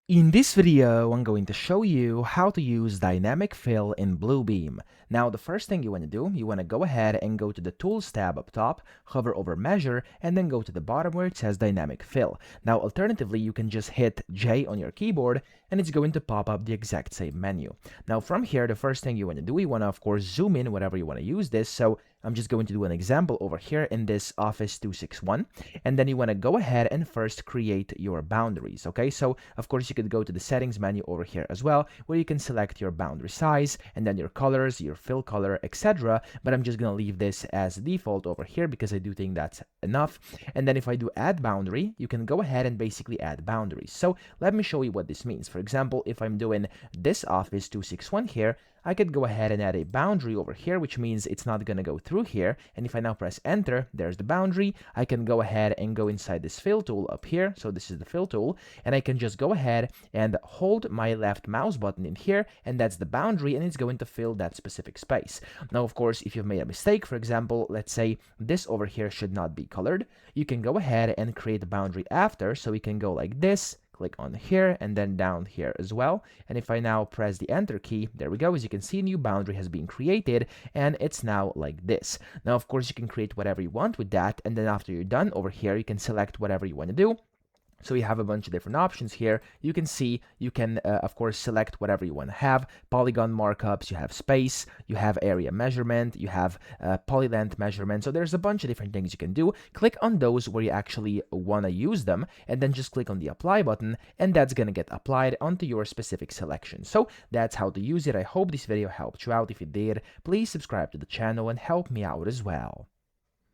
In this video, I'm going to show you how to use dynamic fill in Bluebeam. Now, the first thing you want to do, you want to go ahead and go to the Tools tab up top, hover over Measure, and then go to the bottom where it says Dynamic Fill. Now, alternatively, you can just hit J on your keyboard, and it's going to pop up the exact same menu. Now, from here, the first thing you want to do, you want to, of course, zoom in whenever you want to use this. So I'm just going to do an example over here in this Office 261, and then you want to go ahead and first create your boundaries, okay? So, of course, you could go to the settings menu over here as well, where you can select your boundary size, and then your colors, your fill color, etc. But I'm just going to leave this as default over here because I do think that's enough. And then if I do add boundary, you can go ahead and basically add boundaries. So let me show you what this means. For example, if I'm doing this Office 261 here, I could go ahead and add a boundary over here, which means it's not going to go through here. And if I now press enter, there's the boundary. I can go ahead and go inside this fill tool up here. So this is the fill tool, and I can just go ahead and hold my left mouse button in here, and that's the boundary, and it's going to fill that specific space. Now, of course, if you've made a mistake, for example, let's say this over here should not be colored, you can go ahead and create a boundary after. So we can go like this, click on here, and then down here as well. And if I now press the enter key, there we go. As you can see, a new boundary has been created, and it's now like this. Now, of course, you can create whatever you want with that, and then after you're done over here, you can select whatever you want to do. So you have a bunch of different options here. You can see, you can, of course, select whatever you want to have. Polygon markups, you have space, you have area measurement, you have polylength measurement. So there's a bunch of different things you can do. Click on those where you actually want to use them, and then just click on the apply button, and that's going to get applied onto your specific selection. So that's how to use it. I hope this video helped you out. If it did, please subscribe to the channel and help me out as well.